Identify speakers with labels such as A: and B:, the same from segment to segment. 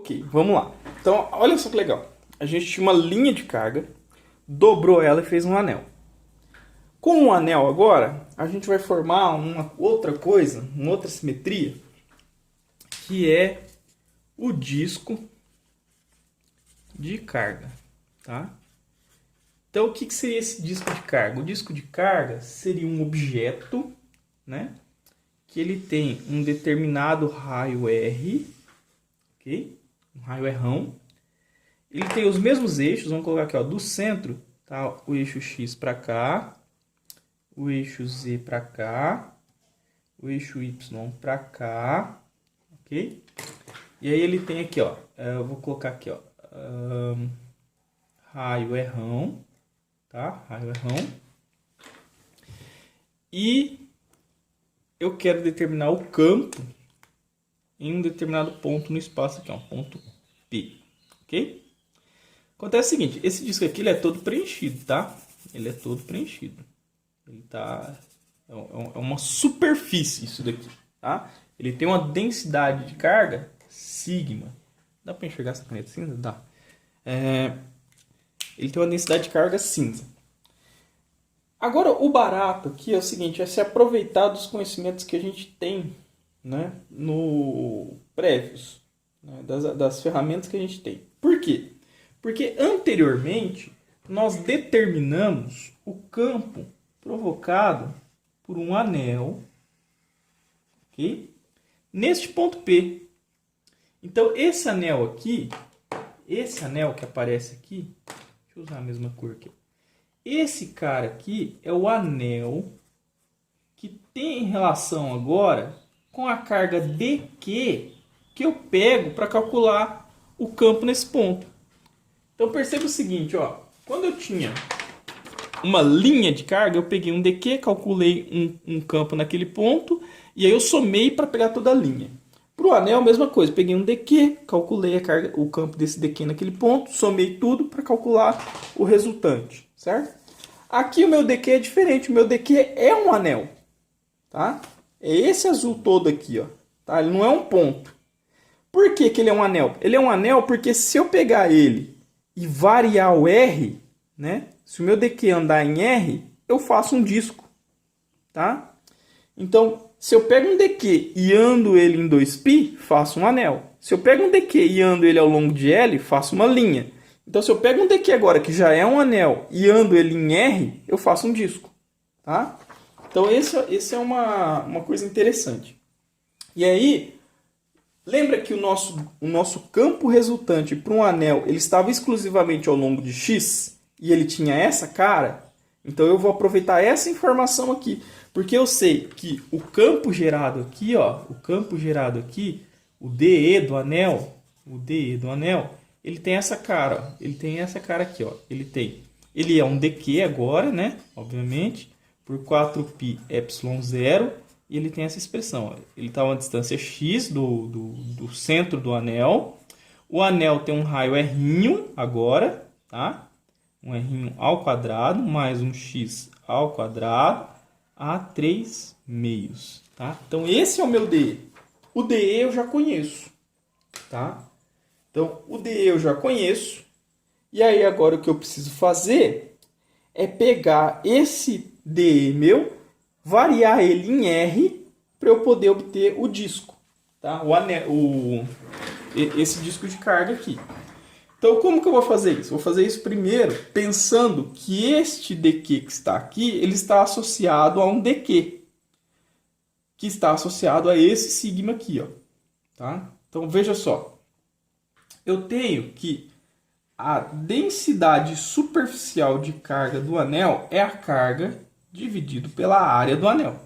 A: Ok, vamos lá. Então, olha só que legal. A gente tinha uma linha de carga, dobrou ela e fez um anel. Com o anel agora, a gente vai formar uma outra coisa, uma outra simetria, que é o disco de carga, tá? Então, o que seria esse disco de carga? O disco de carga seria um objeto, né, que ele tem um determinado raio R, ok? Um raio Rão. Ele tem os mesmos eixos, vamos colocar aqui, ó, do centro, tá? O eixo X para cá, o eixo Z para cá, o eixo Y para cá, ok? E aí ele tem aqui, ó, eu vou colocar aqui, ó, raio Rão, tá? Raio Rão. E eu quero determinar o campo em um determinado ponto no espaço aqui, ó, ponto P, ok? Acontece o seguinte, esse disco aqui ele é todo preenchido, tá? Ele é todo preenchido. Ele tá... É uma superfície isso daqui, tá? Ele tem uma densidade de carga sigma. Dá para enxergar essa caneta cinza? Dá. Ele tem uma densidade de carga cinza. Agora, o barato aqui é o seguinte, é se aproveitar dos conhecimentos que a gente tem, né, no prévios, né, das ferramentas que a gente tem. Por quê? Porque anteriormente nós determinamos o campo provocado por um anel, ok? Neste ponto P. Então esse anel aqui, esse anel que aparece aqui, deixa eu usar a mesma cor aqui. Esse cara aqui é o anel que tem relação agora com a carga dQ que eu pego para calcular o campo nesse ponto. Então perceba o seguinte, ó, quando eu tinha uma linha de carga, eu peguei um dQ, calculei um campo naquele ponto e aí eu somei para pegar toda a linha. Para o anel, a mesma coisa, peguei um dQ, calculei a carga, o campo desse dQ naquele ponto, somei tudo para calcular o resultante, certo? Aqui o meu dQ é diferente, o meu dQ é um anel, tá? É esse azul todo aqui, ó, tá? Ele não é um ponto. Por que que ele é um anel? Ele é um anel porque se eu pegar ele e variar o R, né? Se o meu dQ andar em R, eu faço um disco, tá? Então, se eu pego um dQ e ando ele em 2π, faço um anel. Se eu pego um dQ e ando ele ao longo de L, faço uma linha. Então, se eu pego um dQ agora que já é um anel e ando ele em R, eu faço um disco, tá? Então, esse é uma coisa interessante. E aí, lembra que o nosso campo resultante para um anel ele estava exclusivamente ao longo de X e ele tinha essa cara? Então eu vou aproveitar essa informação aqui, porque eu sei que o campo gerado aqui, ó, o campo gerado aqui, o DE do anel, ele tem essa cara, ó, ele tem essa cara aqui, ó, ele é um dQ agora, né, obviamente, por 4π ε0. E ele tem essa expressão, ó. Ele está a uma distância x do centro do anel. O anel tem um raio R agora, tá? Um R ao quadrado mais um x ao quadrado a 3 meios, tá? Então esse é o meu DE. O DE eu já conheço, tá? Então o DE eu já conheço. E aí agora o que eu preciso fazer é pegar esse DE meu, variar ele em R para eu poder obter o disco, tá? Esse disco de carga aqui. Então, como que eu vou fazer isso? Vou fazer isso primeiro pensando que este dQ que está aqui, ele está associado a um dQ, que está associado a esse sigma aqui, ó, tá? Então, veja só. Eu tenho que a densidade superficial de carga do anel é a carga dividido pela área do anel,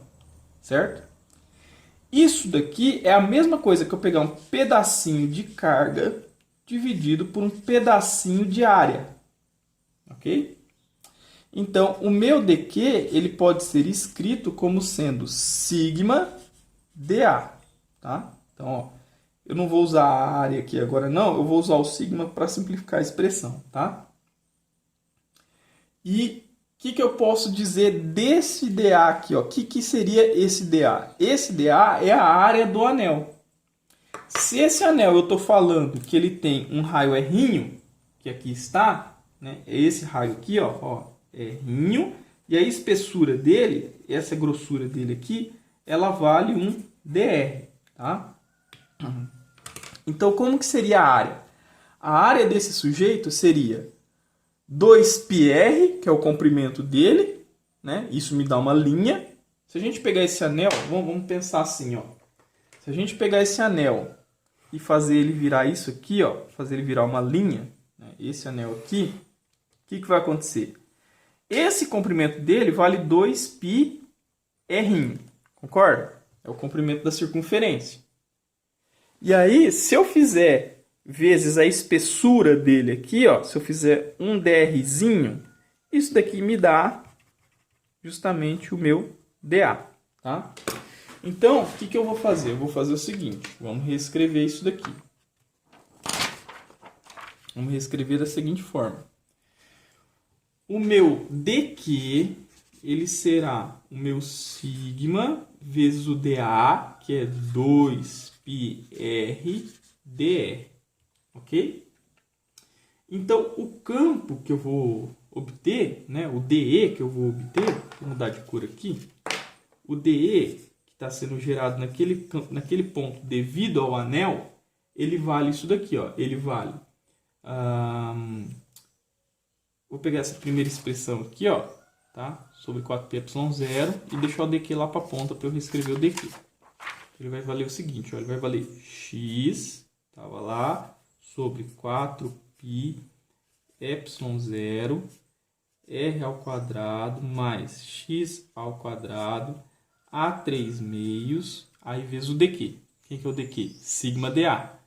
A: certo? Isso daqui é a mesma coisa que eu pegar um pedacinho de carga dividido por um pedacinho de área, ok? Então, o meu dQ ele pode ser escrito como sendo sigma dA, tá? Então, ó, eu não vou usar a área aqui agora não, eu vou usar o sigma para simplificar a expressão, tá? E o que eu posso dizer desse dA aqui? O que seria esse dA? Esse dA é a área do anel. Se esse anel eu estou falando que ele tem um raio R', que aqui está, né? É esse raio aqui, ó, R', e a espessura dele, essa grossura dele aqui, ela vale um dr, tá? Então, como que seria a área? A área desse sujeito seria 2πr, que é o comprimento dele, né? Isso me dá uma linha. Se a gente pegar esse anel, vamos pensar assim, ó. Se a gente pegar esse anel e fazer ele virar isso aqui, ó, fazer ele virar uma linha, né? Esse anel aqui, o que vai acontecer? Esse comprimento dele vale 2πr, concorda? É o comprimento da circunferência. E aí, se eu fizer vezes a espessura dele aqui, ó, se eu fizer um drzinho, isso daqui me dá justamente o meu dA, tá? Então, o que eu vou fazer? Eu vou fazer o seguinte, vamos reescrever isso daqui. Vamos reescrever da seguinte forma. O meu dQ, ele será o meu sigma vezes o dA, que é 2πr dr, ok? Então, o campo que eu vou obter, né, o dE que eu vou obter, vou mudar de cor aqui, o dE que está sendo gerado naquele ponto devido ao anel, ele vale isso daqui, ó, ele vale... vou pegar essa primeira expressão aqui, ó, tá? Sobre 4πε0 e deixar o dq lá para a ponta para eu reescrever o dq. Ele vai valer o seguinte, ó, ele vai valer x, estava lá, sobre 4πε0 r ao quadrado mais x ao quadrado a 3 meios, aí vezes o dq. Quem que é o dq? Sigma dA.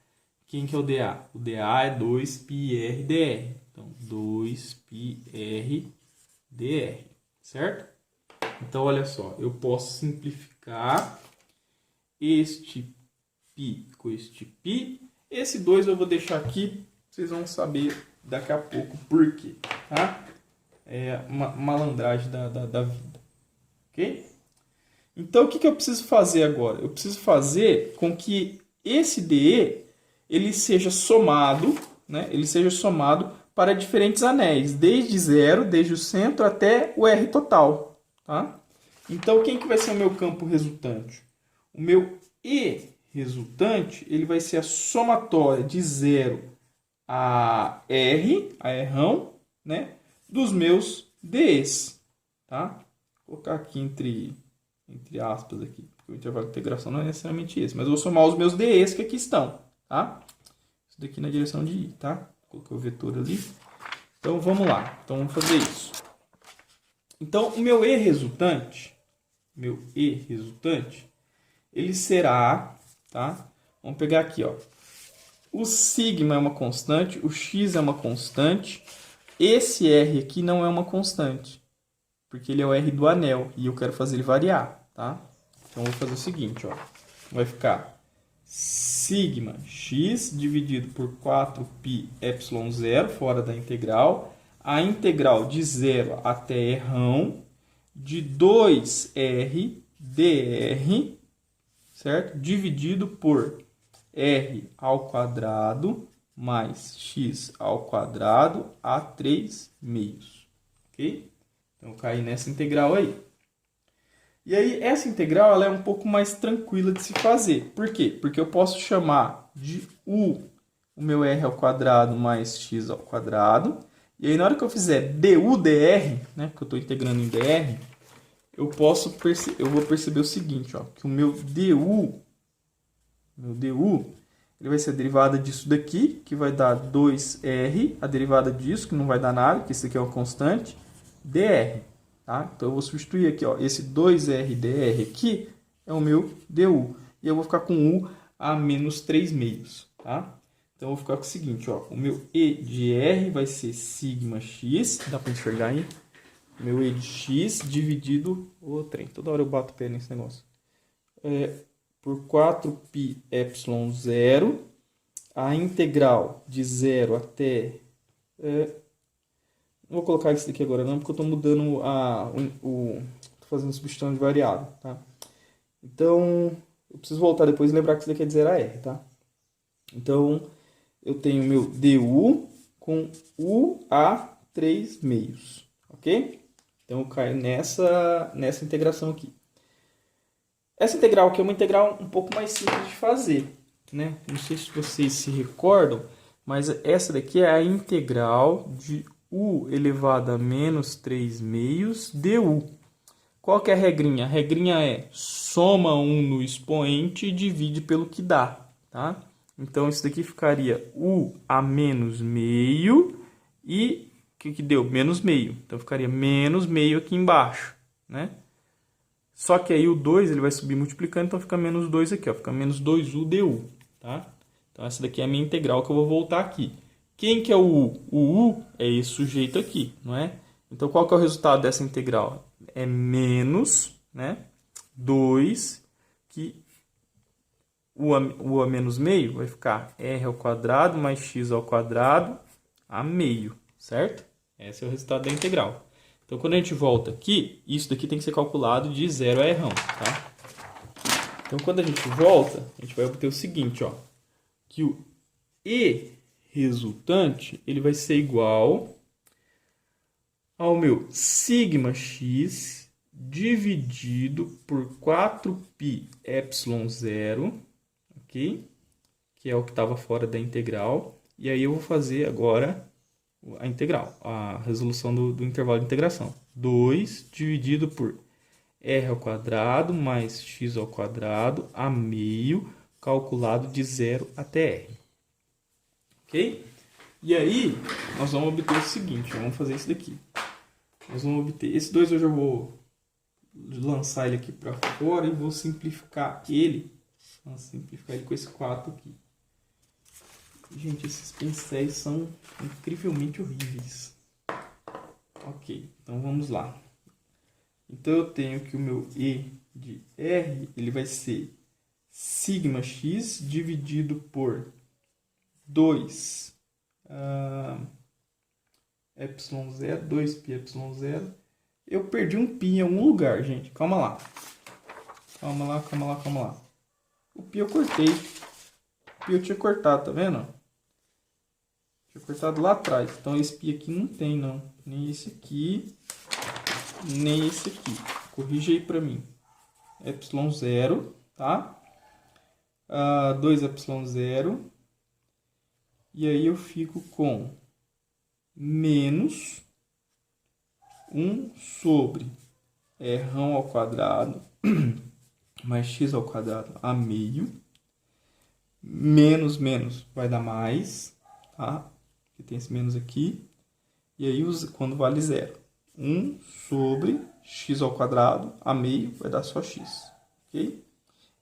A: Quem que é o dA? O dA é 2πr dr. Então, 2πr dr, certo? Então, olha só, eu posso simplificar este π com este π. Esse 2 eu vou deixar aqui, vocês vão saber daqui a pouco por quê, tá? É uma malandragem da vida, ok? Então, o que eu preciso fazer agora? Eu preciso fazer com que esse dE ele seja somado, né? Ele seja somado para diferentes anéis, desde zero, desde o centro até o R total, tá? Então, quem que vai ser o meu campo resultante? O meu E resultante, ele vai ser a somatória de 0 a R, né? Dos meus Ds, tá? Vou colocar aqui entre aspas aqui, porque o intervalo de integração não é necessariamente esse, mas eu vou somar os meus Ds que aqui estão, tá? Isso daqui na direção de I, tá? Coloquei o vetor ali. Então, vamos lá. Então, vamos fazer isso. Então, o meu E resultante, ele será, tá? Vamos pegar aqui, ó. O sigma é uma constante, o x é uma constante. Esse R aqui não é uma constante, porque ele é o R do anel e eu quero fazer ele variar, tá? Então, eu vou fazer o seguinte, ó. Vai ficar sigma x dividido por 4πε0 fora da integral. A integral de 0 até R de 2r dr, certo? Dividido por r ao quadrado mais x ao quadrado a 3 meios, ok? Então, eu caí nessa integral aí. E aí, essa integral ela é um pouco mais tranquila de se fazer. Por quê? Porque eu posso chamar de o meu r ao quadrado mais x ao quadrado. E aí, na hora que eu fizer du dr, né, que eu estou integrando em dr, eu vou perceber o seguinte, ó, que o meu du, ele vai ser a derivada disso daqui, que vai dar 2r, a derivada disso, que não vai dar nada, que isso aqui é uma constante, dr. Tá? Então, eu vou substituir aqui, ó, esse 2r dr aqui é o meu du. E eu vou ficar com u a menos 3 meios. Tá? Então, eu vou ficar com o seguinte, ó, o meu E de R vai ser sigma x, dá para enxergar aí? O meu E de x dividido... Ô, trem, toda hora eu bato o pé nesse negócio. Por 4πε0, a integral de 0 até... não vou colocar isso daqui agora não, porque eu estou mudando estou fazendo substituição de variável, tá? Então, eu preciso voltar depois e lembrar que isso daqui é de 0 a R, tá? Então, eu tenho meu du com UA 3 meios, ok? Então, eu caio nessa integração aqui. Essa integral aqui é uma integral um pouco mais simples de fazer, né? Não sei se vocês se recordam, mas essa daqui é a integral de u elevado a menos 3 meios du. Qual que é a regrinha? A regrinha é soma 1 no expoente e divide pelo que dá, tá? Então, isso daqui ficaria u a menos meio e o que deu? Menos meio. Então, ficaria menos meio aqui embaixo, né? Só que aí o 2 ele vai subir multiplicando, então fica menos 2 aqui, ó, fica menos 2u du, tá? Então, essa daqui é a minha integral que eu vou voltar aqui. Quem que é o u? O u é esse sujeito aqui, não é? Então, qual que é o resultado dessa integral? É menos, né, 2, que u a menos meio vai ficar r ao quadrado mais x ao quadrado a meio, certo? Esse é o resultado da integral. Então, quando a gente volta aqui, isso daqui tem que ser calculado de 0 a r, tá? Então, quando a gente volta, a gente vai obter o seguinte, ó, que o e resultante ele vai ser igual ao meu sigma x dividido por 4π epsilon 0, ok? Que é o que estava fora da integral. E aí eu vou fazer agora a integral, a resolução do intervalo de integração. 2 dividido por r ao quadrado mais x ao quadrado a meio, calculado de 0 até r. Ok? E aí, nós vamos obter o seguinte, vamos fazer isso daqui. Nós vamos obter, esse 2 eu já vou lançar ele aqui para fora e vou simplificar ele. Vou simplificar ele com esse 4 aqui. Gente, esses pincéis são incrivelmente horríveis. Ok, então vamos lá. Então eu tenho que o meu E de R ele vai ser sigma x dividido por 2 epsilon 0, 2π epsilon 0. Eu perdi um π em algum lugar, gente. Calma lá. Calma lá, calma lá, calma lá. O π eu cortei. O π eu tinha cortado, tá vendo? Tinha cortado lá atrás. Então esse π aqui não tem, não. Nem esse aqui, nem esse aqui. Corrige aí pra mim. Epsilon 0, tá? 2 epsilon 0. E aí eu fico com menos 1 sobre r ao quadrado mais x ao quadrado a meio. Menos, menos vai dar mais, tá? Porque tem esse menos aqui. E aí, quando vale 0, 1 sobre x ao quadrado a meio vai dar só x, ok?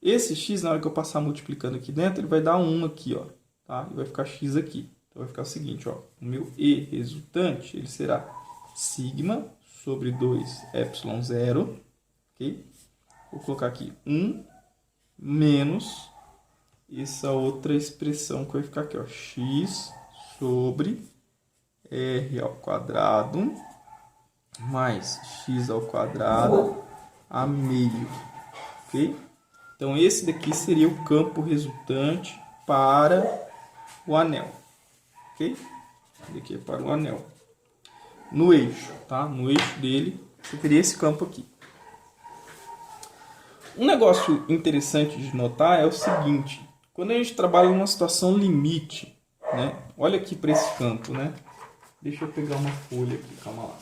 A: Esse x, na hora que eu passar multiplicando aqui dentro, ele vai dar 1 aqui, ó, tá? E vai ficar x aqui. Então, vai ficar o seguinte, ó, o meu E resultante, ele será sigma sobre 2 epsilon 0, ok? Vou colocar aqui 1 menos essa outra expressão que vai ficar aqui, ó, x sobre r ao quadrado mais x ao quadrado a meio, ok? Então, esse daqui seria o campo resultante para o anel, ok? Esse daqui é para o anel. No eixo, tá? No eixo dele, você teria esse campo aqui. Um negócio interessante de notar é o seguinte, quando a gente trabalha numa situação limite, né? Olha aqui para esse campo, né? Deixa eu pegar uma folha aqui, calma lá.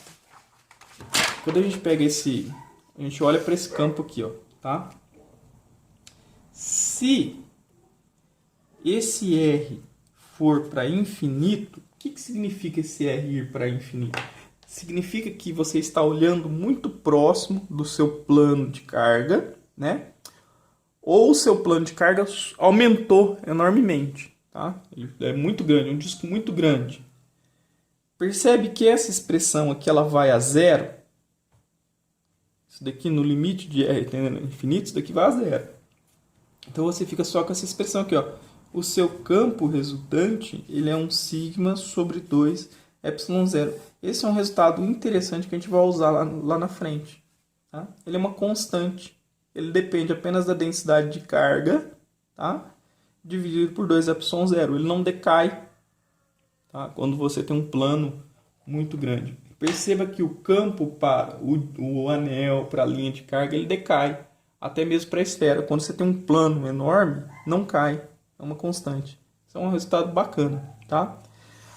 A: Quando a gente pega esse, a gente olha para esse campo aqui, ó, tá? Se esse R for para infinito, o que significa esse R ir para infinito? Significa que você está olhando muito próximo do seu plano de carga, né? Ou o seu plano de carga aumentou enormemente, tá? Ele é muito grande, um disco muito grande. Percebe que essa expressão aqui ela vai a zero? Isso daqui no limite de R tendendo a infinito, isso daqui vai a zero. Então você fica só com essa expressão aqui, ó. O seu campo resultante, ele é um sigma sobre 2 epsilon 0. Esse é um resultado interessante que a gente vai usar lá na frente, tá? Ele é uma constante. Ele depende apenas da densidade de carga, tá? dividido por 2 ε0. Ele não decai, tá? Quando você tem um plano muito grande. Perceba que o campo para o anel, para a linha de carga, ele decai. Até mesmo para a esfera. Quando você tem um plano enorme, não cai. É uma constante. Isso é um resultado bacana, tá?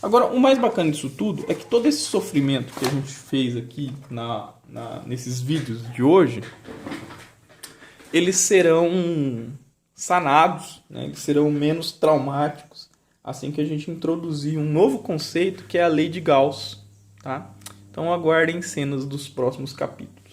A: Agora, o mais bacana disso tudo é que todo esse sofrimento que a gente fez aqui nesses vídeos de hoje, eles serão sanados, né? Eles serão menos traumáticos assim que a gente introduzir um novo conceito que é a lei de Gauss, tá? Então aguardem cenas dos próximos capítulos.